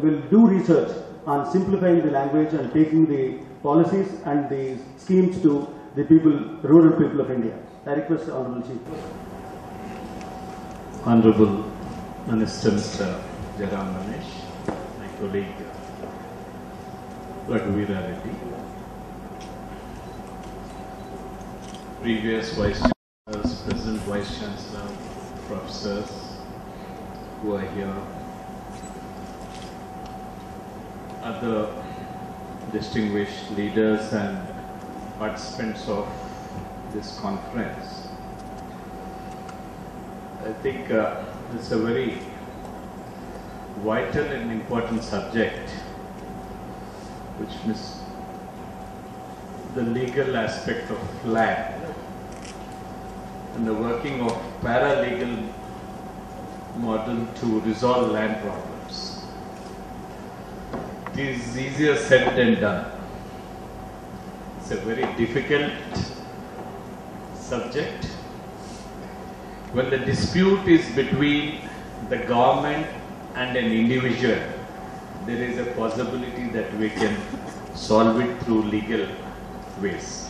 will do research on simplifying the language and taking the policies and the schemes to the people, rural people of India. I request Honorable Chief. Honorable Minister Mr. Jaram Ramesh, my colleague Raghuveera Reddy, previous Vice Chancellors, present Vice Chancellor, professors who are here, other distinguished leaders and participants of this conference. I think it's a very vital and important subject, which is the legal aspect of land and the working of paralegal model to resolve land problems. It is easier said than done. It's a very difficult subject. When the dispute is between the government and an individual, there is a possibility that we can solve it through legal ways.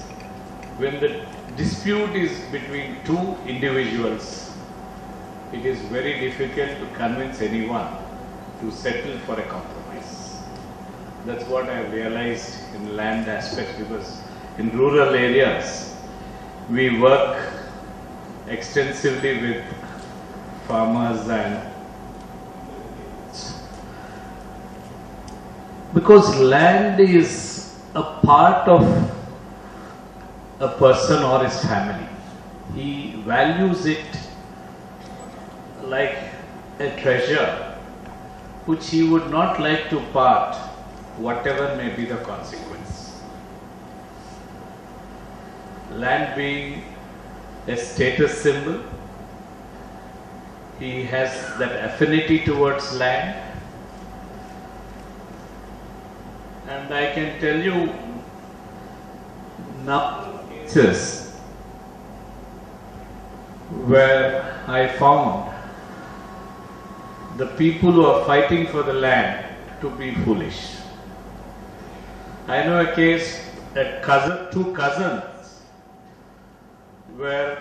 When the dispute is between two individuals, it is very difficult to convince anyone to settle for a compromise. That's what I have realized in land aspects, because in rural areas, we work extensively with farmers, and because land is a part of a person or his family. He values it like a treasure which he would not like to part, whatever may be the consequence. Land being a status symbol, he has that affinity towards land. And I can tell you now cases where I found the people who are fighting for the land to be foolish. I know a case, two cousins were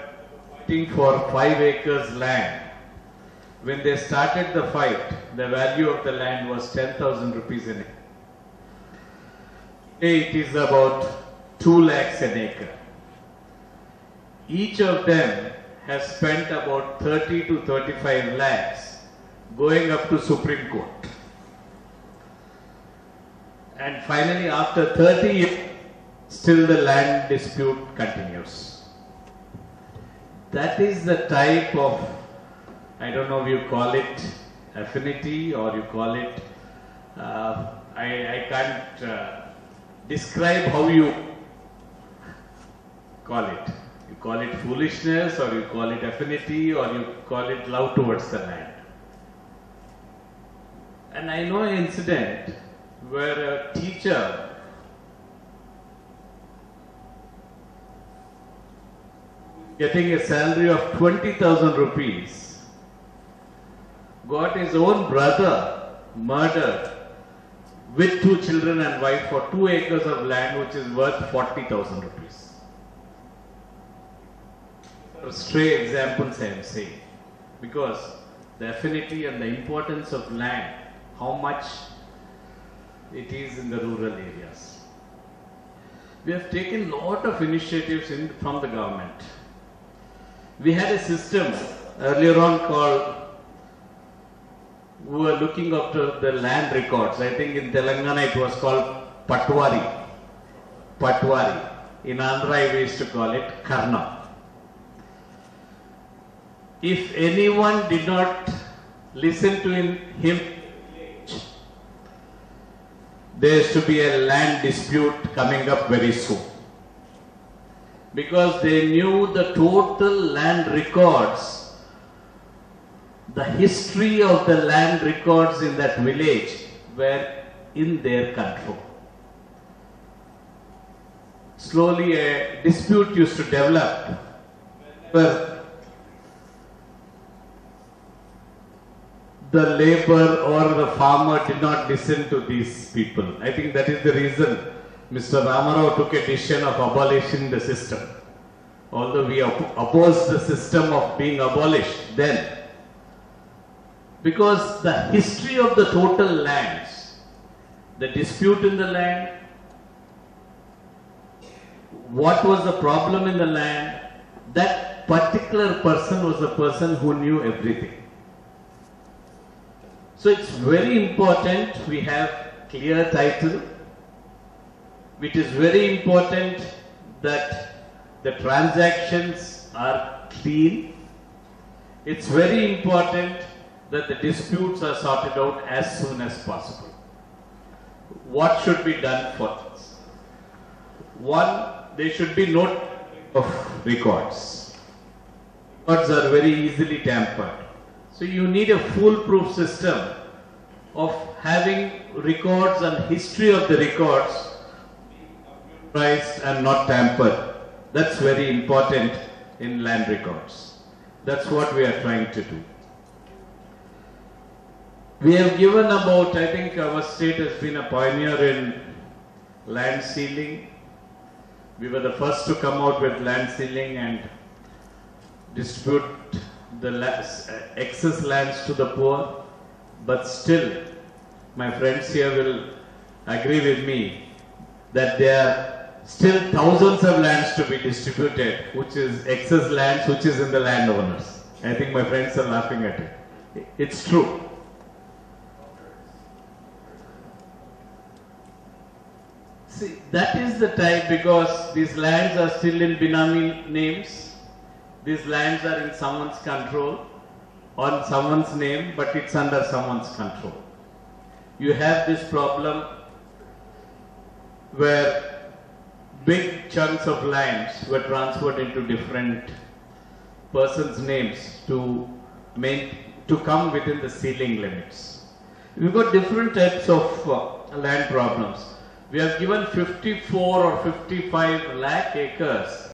fighting for 5 acres land. When they started the fight, the value of the land was 10,000 rupees an acre. Today it is about 2 lakhs an acre. Each of them has spent about 30 to 35 lakhs going up to Supreme Court. And finally, after 30 years, still the land dispute continues. That is the type of, I don't know if you call it affinity or you call it, I can't describe how you call it. You call it foolishness, or you call it affinity, or you call it love towards the land. And I know an incident where a teacher getting a salary of 20,000 rupees got his own brother murdered with 2 children and wife for 2 acres of land which is worth 40,000 rupees. Stray examples I am saying, because the affinity and the importance of land, how much it is in the rural areas. We have taken a lot of initiatives from the government. We had a system earlier on called, we were looking after the land records. I think in Telangana it was called Patwari. Patwari. In Andhra we used to call it Karna. If anyone did not listen to him, there is to be a land dispute coming up very soon. Because they knew the total land records, the history of the land records in that village were in their control. Slowly a dispute used to develop where the labor or the farmer did not listen to these people. I think that is the reason Mr. Ramarao took a decision of abolishing the system. Although we opposed the system of being abolished then, because the history of the total lands, the dispute in the land, what was the problem in the land, that particular person was the person who knew everything. So it's very important we have clear title. It is very important that the transactions are clean. It's very important that the disputes are sorted out as soon as possible. What should be done for this? One, there should be no of records. Records are very easily tampered. So you need a foolproof system of having records and history of the records computerized and not tampered. That's very important in land records. That's what we are trying to do. We have given about, I think our state has been a pioneer in land sealing. We were the first to come out with land sealing and distribute the excess lands to the poor. But still, my friends here will agree with me that there are still thousands of lands to be distributed, which is excess lands, which is in the landowners. I think my friends are laughing at it. It's true. See, that is the type, because these lands are still in Binami names. These lands are in someone's control, on someone's name, but it's under someone's control. You have this problem where big chunks of lands were transferred into different persons' names to come within the ceiling limits. We've got different types of land problems. We have given 54 or 55 lakh acres